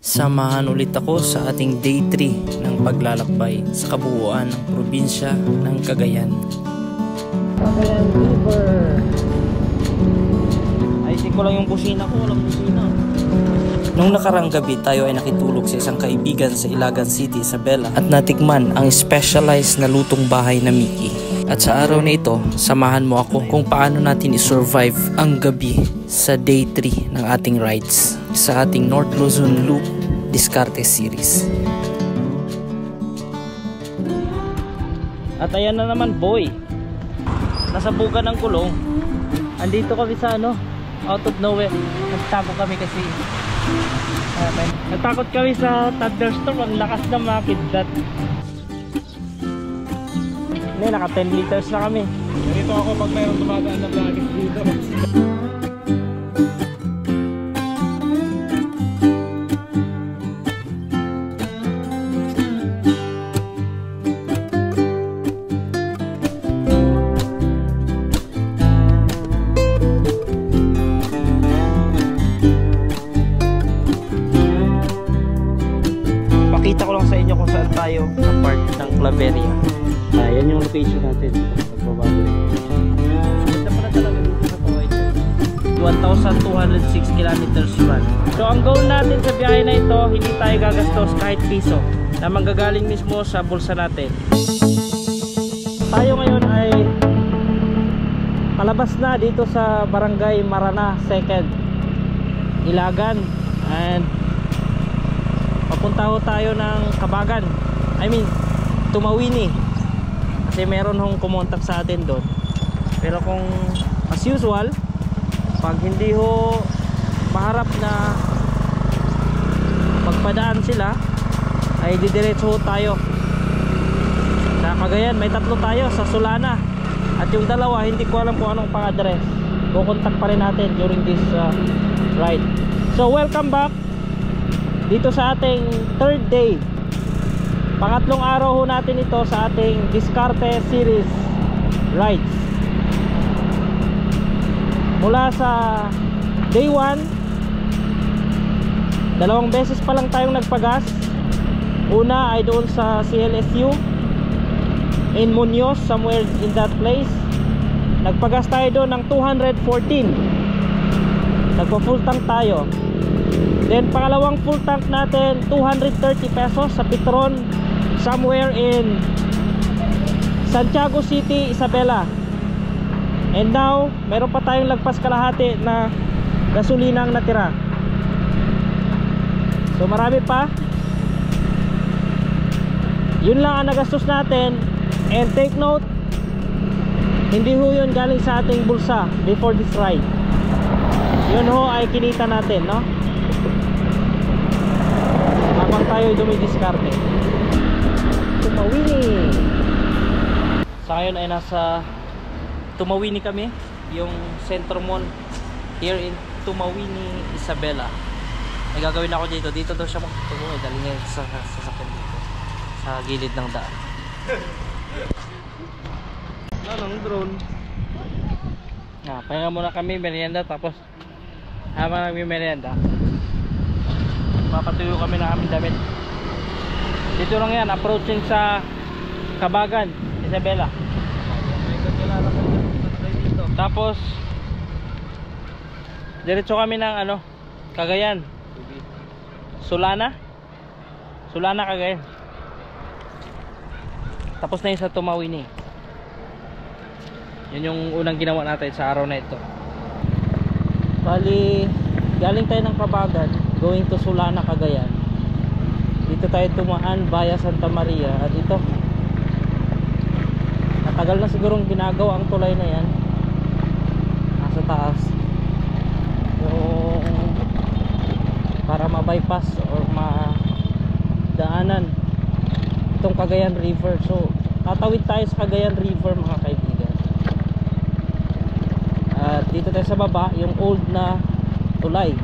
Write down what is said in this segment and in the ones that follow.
Samahan ulit ako sa ating day 3 ng paglalakbay sa kabuuan ng probinsya ng Cagayan. Cagayan River. Ayusin ko lang yung busina ko, walang busina. Nung nakarang gabi tayo ay nakitulog sa isang kaibigan sa Ilagan City, Isabela, at natikman ang specialized na lutong bahay na Mickey. At sa araw na ito, samahan mo ako kung paano natin i-survive ang gabi sa day 3 ng ating rides sa ating North Luzon Loop Diskarte Series. At ayan na naman, boy, nasa buka ng kulong. Andito kami sa out of nowhere. Nagtago kami kasi natakot kami sa thunderstorm. Ang lakas ng mga kidlat. Hindi, naka 10 liters na kami. Ganito ako pag mayroong tumagaan na vlogging dito. Pakita ko lang sa inyo kung saan tayo sa part ng Claveria. Yan yung location natin. Magbabago. Ganda pala talaga dito sa Kaway. 1,206 kilometers run. So ang goal natin sa biyahe na ito, hindi tayo gagastos kahit piso, na manggagaling mismo sa bulsa natin. Tayo ngayon ay palabas na dito sa Barangay Marana 2nd, Ilagan, and papunta ho tayo ng Kabagan. I mean Tumawini, kasi meron hong kumontak sa atin doon. Pero kung as usual, pag hindi ho maharap na magpadaan sila, ay didiretso ho tayo sa Cagayan. May tatlo tayo sa Solana, at yung dalawa hindi ko alam kung anong pang-address. Kukontak pa rin natin during this ride. So welcome back dito sa ating third day. Pangatlong araw ho natin ito sa ating Diskarte Series rides. Mula sa day 1, dalawang beses pa lang tayong nagpagas. Una ay doon sa CLSU in Muñoz, somewhere in that place. Nagpagas tayo doon ng 214. Nagpa full tank tayo. Then pangalawang full tank natin, 230 pesos sa Petron, somewhere in Santiago City, Isabela. And now, meron pa tayong lagpas kalahati na gasolina ang natira. So marami pa. Yun lang ang nagastos natin. And take note, hindi ho yun galing sa ating bulsa before this ride. Yun ho ay kinita natin, no? Habang tayo dumidiskarte. Tumawini. Sa ngayon ay nasa Tumawini kami, yung Centro Mall here in Tumawini, Isabela. May gagawin ako dito. Dito daw siya magtutuloy. Dali niya sa sasakyan dito sa gilid ng daan. Anong drone? Pahinga muna kami, merienda. Tapos habang nagmi-merienda, papatuyo kami na aming damit. Dito lang yan, approaching sa Kabagan, Isabela. Tapos diretso kami ng Cagayan, Solana, Cagayan. Tapos na yun sa Tumawini. Yun yung unang ginawa natin sa araw na ito. Bali, galing tayo ng Kabagan going to Solana, Cagayan. Dito tayo tumaan via Santa Maria. At ito, matagal na sigurong ginagawa ang tulay na yan. Nasa taas yung para ma-bypass or ma-daanan itong Cagayan River. So tatawid tayo sa Cagayan River, mga kaibigan. At dito tayo sa baba, yung old na tulay.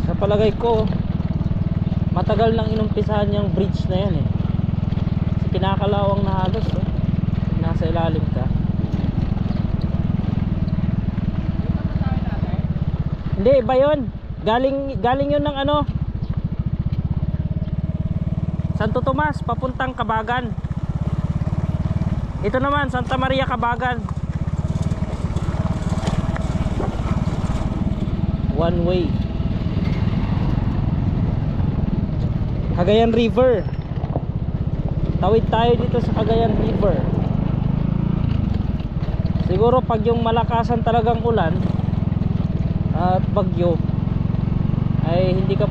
Sa palagay ko, matagal nang inumpisahan yung bridge na yan kasi kinakalawang na halos nasa ilalim ka. Hindi, iba yun. Galing yun ng ano, Santo Tomas, papuntang Kabagan. Ito naman, Santa Maria Kabagan. One way. Cagayan River. Tawid tayo dito sa Cagayan River. Siguro pag yung malakasan talagang ulan at bagyo ay hindi ka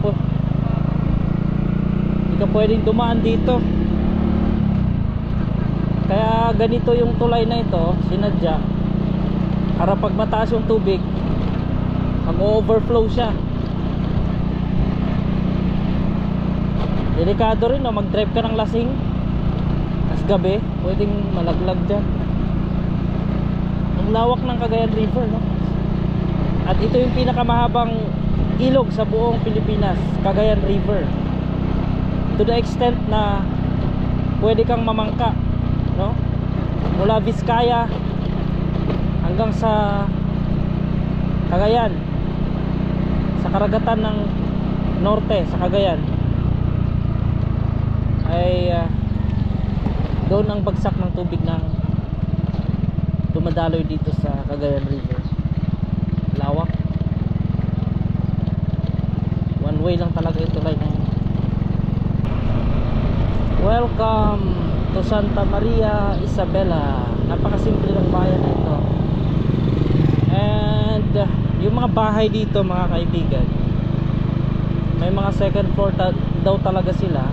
pwedeng dumaan dito. Kaya ganito yung tulay na ito, sinadya para pag mataas yung tubig mag-overflow siya. Delikado rin, no? Mag-drive ka ng lasing as gabi, pwedeng malaglag dyan. Ang lawak ng Cagayan River, no? At ito yung pinakamahabang ilog sa buong Pilipinas, Cagayan River. To the extent na pwede kang mamangka, no? Mula Vizcaya hanggang sa Cagayan, sa karagatan ng norte sa Cagayan ay doon ang bagsak ng tubig ng dumadaloy dito sa Cagayan River. Lawak. One way lang talaga ito line na yun. Welcome to Santa Maria Isabela. Napakasimple ng bayan na ito. And yung mga bahay dito, mga kaibigan, may mga second floor daw talaga sila,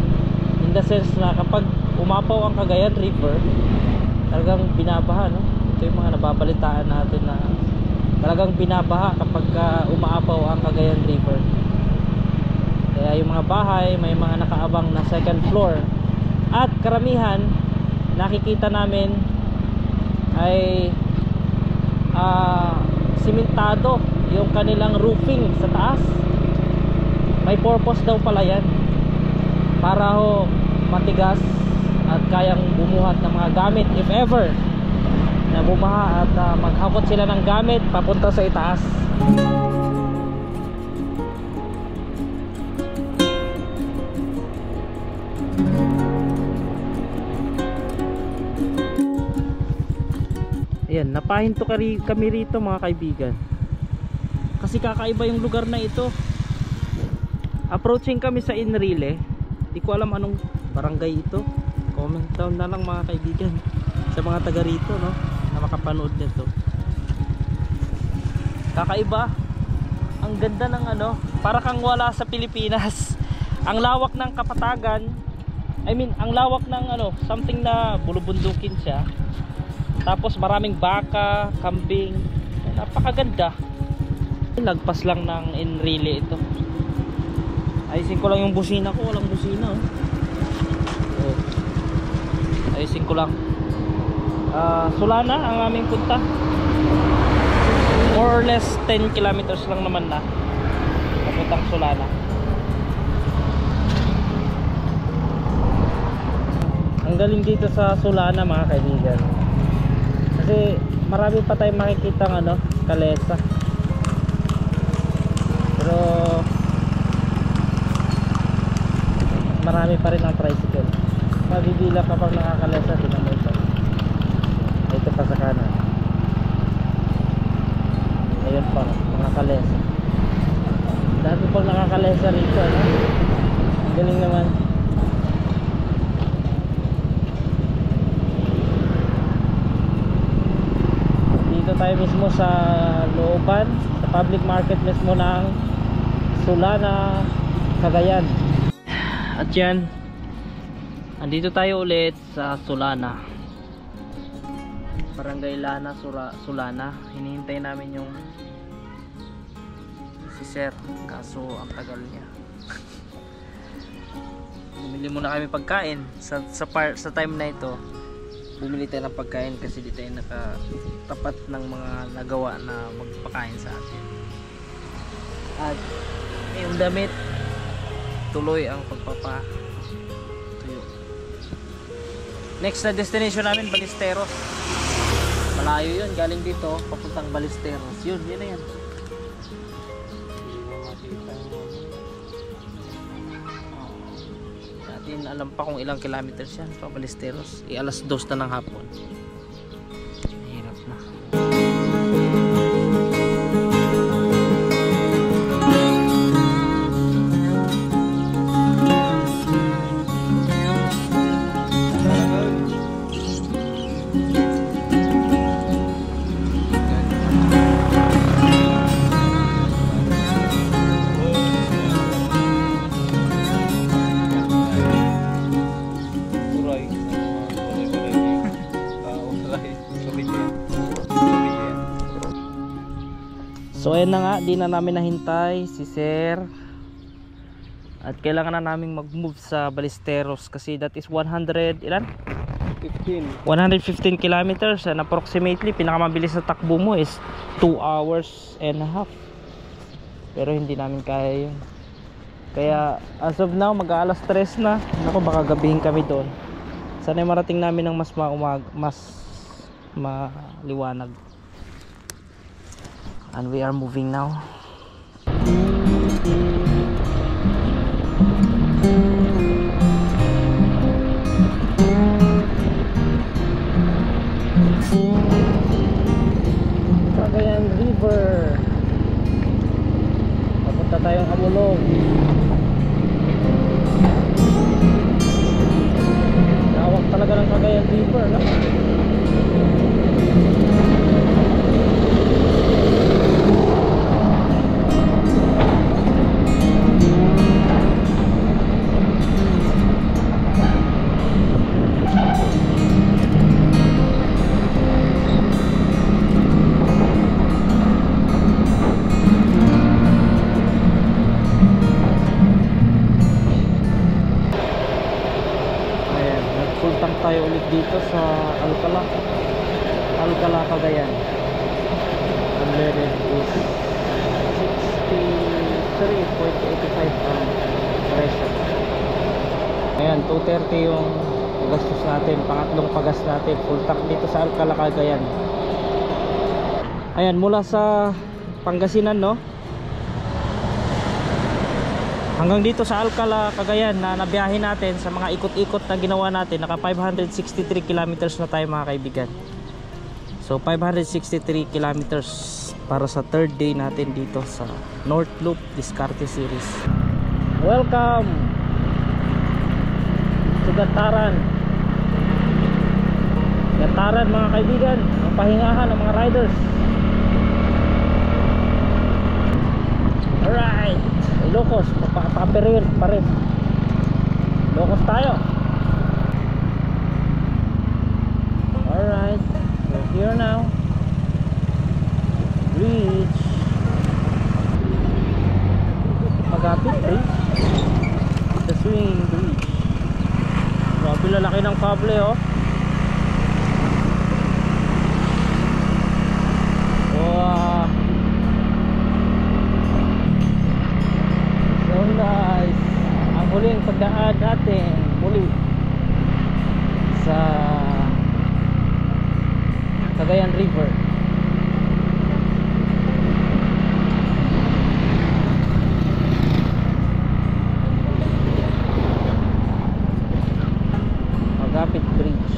in the sense na kapag umapaw ang Cagayan River, talagang binabaha, no? Ito yung mga nababalitaan natin na talagang binabaha kapag umaapaw ang Cagayan River. Kaya yung mga bahay may mga nakaabang na second floor, at karamihan nakikita namin ay simentado yung kanilang roofing sa taas. May purpose daw pala yan, para ho matigas at kayang bumuhat ng mga gamit if ever na bumaha, at maghakot sila ng gamit papunta sa itaas. Ayan, napahinto kami rito, mga kaibigan, kasi kakaiba yung lugar na ito. Approaching kami sa Enrile. Di ko alam anong barangay ito. Comment down na lang, mga kaibigan, sa mga taga rito, no, na makapanood nito. Kakaiba. Ang ganda ng ano, para kang wala sa Pilipinas. Ang lawak ng kapatagan, ang lawak ng ano, something na bulubundukin siya. Tapos maraming baka, kambing. Napakaganda. Lagpas lang ng Enrile ito. Ayusin ko lang yung busina ko, walang busina, oh. Ayusin ko lang. Sulana ang aming punta. More or less 10 kilometers lang naman na papuntang Sulana. Ang galing dito sa Sulana, mga kaibigan, kasi marami pa tayong makikitang ano, kalesa. Pero marami pa rin ang tricycle. Mabibila kapag nakakalesa din ang ito. Ito pa sa kanan. Ayun pa, mga kalesa. Dati pag nakakalesa rito, ano? Ang galing naman. Dito tayo mismo sa looban, sa public market mismo ng Sulana, Cagayan. At yan, andito tayo ulit sa Sulana, Barangay Lana, Sulana. Hinihintay namin yung si Sir, kaso ang tagal niya. Bumili muna kami pagkain sa time na ito. Bumili tayo ng pagkain kasi di tayo nakatapat ng mga nagawa na magpakain sa atin. At yung damit, tuloy ang pagpapatuyo. Next na destination namin, Ballesteros. Malayo yun, galing dito papuntang Ballesteros. Yun na yan. natin alam pa kung ilang kilometers yan pa Ballesteros. Alas 2 na ng hapon. Mahirap na. So ayan na nga, di na namin nahintay si Sir. At kailangan na namin mag-move sa Ballesteros kasi that is 100 ilan? 115 kilometers and approximately pinakamabilis na takbo mo is 2 hours and a half. Pero hindi namin kaya yun. Kaya as of now mag-aalas 3 na. Naku, baka gabihin kami doon. Sana marating namin ng mas maliwanag. And we are moving now. Cagayan River. Papunta tayong Abulong. Lawak talaga ng Cagayan River, no? Tayo ulit dito sa Alcala, Cagayan. Unleaded is 63.85 ang presyo. Ayan, 230 yung gastos natin, pangatlong pagas natin, full tank dito sa Alcala, Cagayan. Ayan, mula sa Pangasinan, no, hanggang dito sa Alcala, Cagayan na nabiyahin natin sa mga ikot-ikot na ginawa natin. Naka 563 kilometers na tayo mga kaibigan. So 563 kilometers para sa third day natin dito sa North Loop Discarte Series. Welcome to Gataran. Gataran mga kaibigan, ang pahingahan ng mga riders. Alright, Ilocos, papaperir pa rin. Ilocos tayo. Alright, we're here now. Bridge Magapit Bridge, the swing bridge. Grabe, lalaki ng kable, oh. Wow, so nice. Ang huling pagdaan natin muli sa Cagayan River. Magapit Bridge.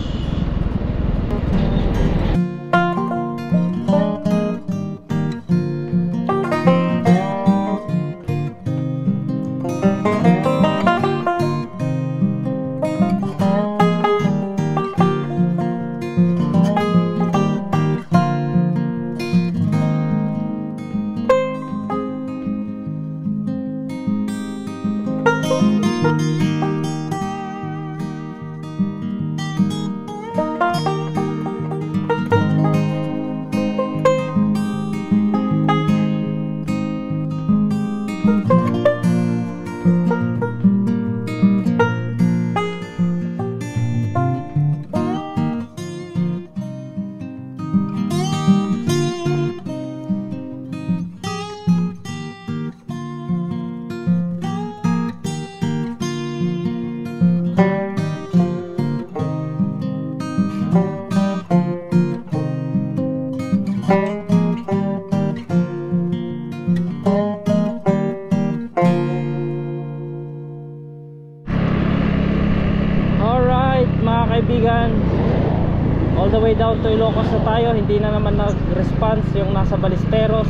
way down to Ilocos na tayo. Hindi na naman nag-response yung nasa Ballesteros.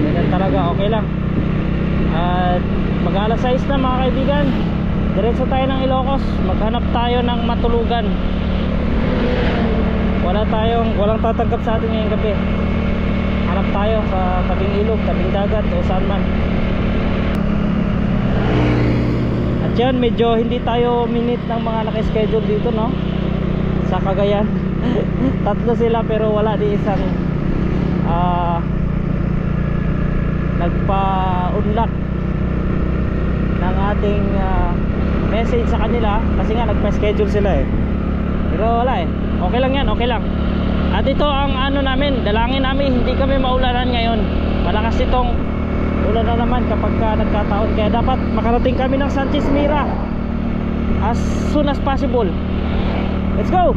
Ganyan talaga, okay lang. At mag-alas 6 na mga kaibigan, diretso tayo ng Ilocos. Maghanap tayo ng matulugan. Walang tatanggap sa atin ngayong gabi. Hanap tayo sa tabing ilog, tabing dagat o saan man. At yan, medyo hindi tayo minute ng mga naka-schedule dito, no? Sa Cagayan. Tatlo sila pero wala di isang nagpa-unlock ng ating message sa kanila kasi nga nagpa-schedule sila eh. Pero wala eh. Okay lang yan, okay lang. At ito ang ano namin, dalangin namin hindi kami maulanan ngayon. Malakas itong ulan na naman kapag nagkataon. Kaya dapat makarating kami ng Sanchez Mira as soon as possible. Let's go!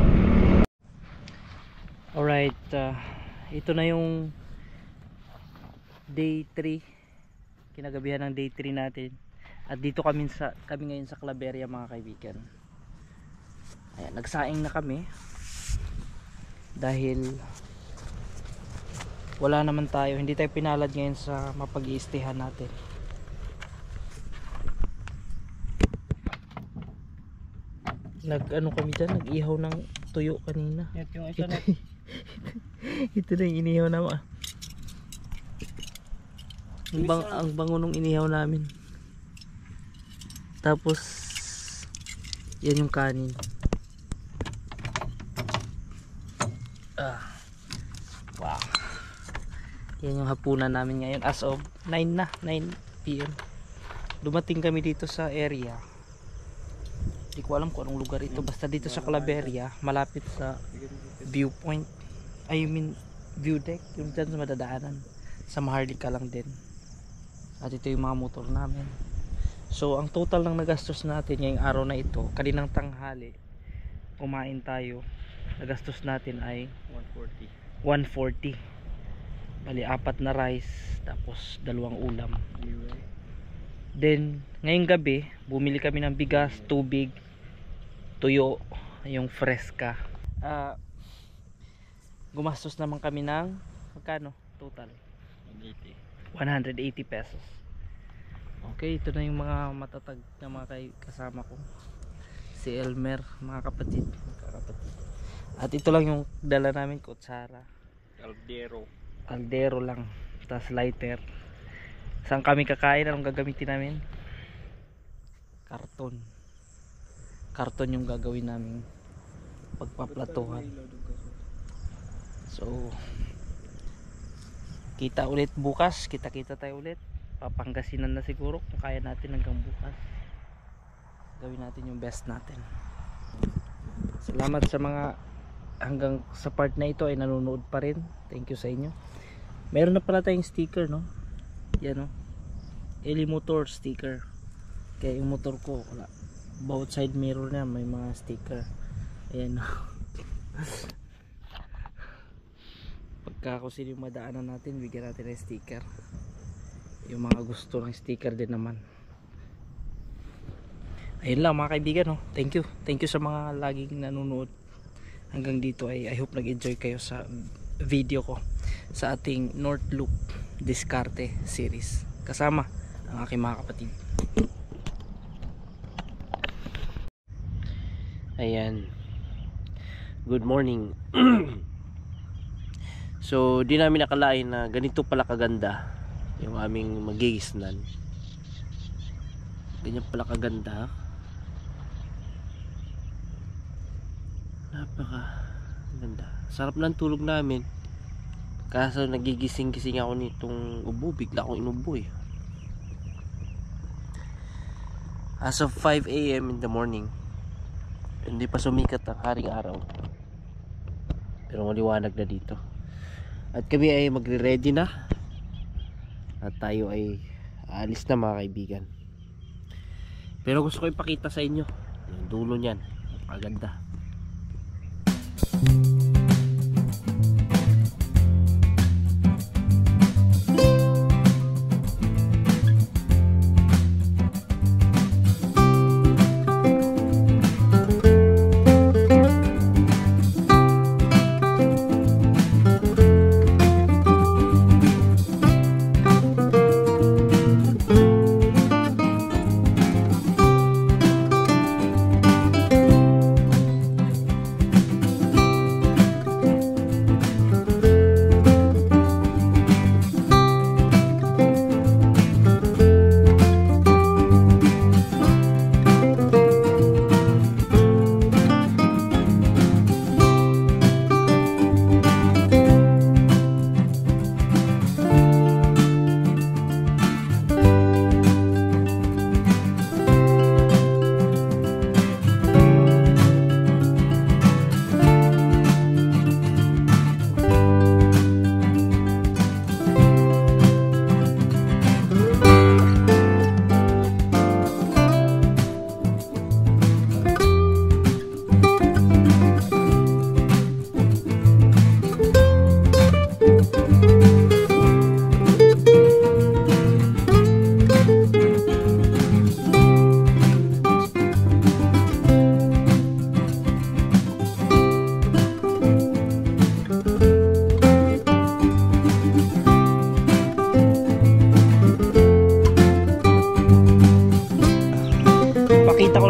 Alright, ito na yung day 3, kinagabihan ng day 3 natin. At dito kami ngayon sa Claveria mga kaibigan. Ayan, nagsaing na kami dahil wala naman tayo, hindi tayo pinalad ngayon sa mapag-iistihan natin. Nag-ano kami dyan, nag-ihaw ng tuyo kanina. Yung isa na. Ito na yung inihaw naman. Ang bango nung inihaw namin. Tapos yan yung kanin. Wow. Yan yung hapunan namin ngayon as of 9 PM. Dumating kami dito sa area. Hindi ko alam kung anong lugar ito, basta dito sa Claveria, malapit sa viewpoint. I mean view deck, yung dyan sa madadaanan. Sa Maharlika lang din. At ito yung mga motor namin. So ang total ng nagastos natin ngayong araw na ito, kaninang tanghali kumain tayo, nagastos natin ay 140. Bali 4 na rice tapos 2 ulam. Then ngayong gabi bumili kami ng bigas, tubig, tuyo, yung fresca. Gumastos naman kami ng magkano total? 180 pesos. Okay, ito na yung mga matatag na mga kasama ko. Si Elmer, mga kapatid. At ito lang yung dala namin, kutsara. Aldero lang. Tapos lighter. Saan kami kakain? Anong gagamitin namin? Karton yung gagawin namin pagpaplatuhan. So kita ulit bukas, kita tayo ulit. Papanggasinan na siguro kung kaya natin hanggang bukas. Gawin natin yung best natin. Salamat sa mga hanggang sa part na ito ay nanonood pa rin. Thank you sa inyo. Meron na pala tayong sticker, no? Yan, no? Eli Motor sticker. Kaya yung motor ko wala, both side mirror na may mga sticker. Ayan, no? Pagka kung sino yung madaanan natin, bigyan natin ng sticker. Yung mga gusto ng sticker din naman. Ayun lang mga kaibigan, no? Thank you sa mga laging nanonood hanggang dito. I hope nag-enjoy kayo sa video ko sa ating North Loop Diskarte series kasama ang aking mga kapatid. Ayan, good morning. So di namin nakalain na ganito pala kaganda yung aming magigisnan. Ganyan pala kaganda. Napaka ganda. Sarap ng tulog namin. Kaso nagigising-gising ako nitong ubo. Bigla akong inubo eh. As of 5 AM in the morning, hindi pa sumikat ang haring araw. Pero maliwanag na dito. At kami ay magre-ready na. At tayo ay aalis na mga kaibigan. Pero gusto ko ipakita sa inyo yung dulo niyan. Napakaganda.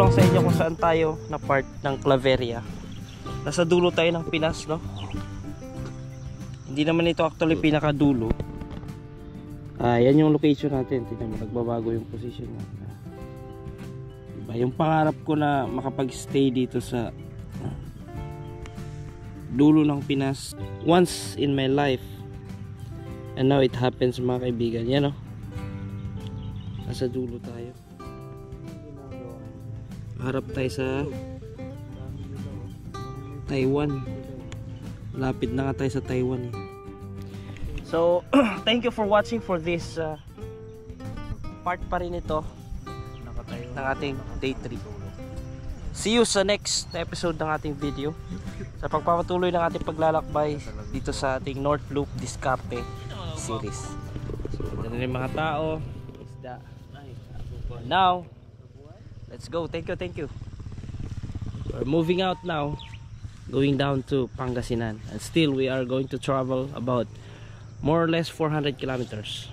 ko sa inyo kung saan tayo na part ng Claveria. Nasa dulo tayo ng Pinas, no? Hindi naman ito actually pinakadulo. Yan yung location natin. Tingnan mo, nagbabago yung position niya. Diba? Yung pangarap ko na makapag-stay dito sa dulo ng Pinas once in my life, and now it happens, mga kaibigan. Yan, no? Nasa dulo tayo. Harap tayo sa Taiwan. Lapit na nga tayo sa Taiwan eh. So, thank you for watching for this part pa rin ito ng ating day 3. See you sa next episode ng ating video, sa pagpapatuloy ng ating paglalakbay dito sa ating North Loop Discarte series. So, ito na yung mga tao. Now, let's go. Thank you. We're moving out now, going down to Pangasinan, and still we are going to travel about more or less 400 kilometers.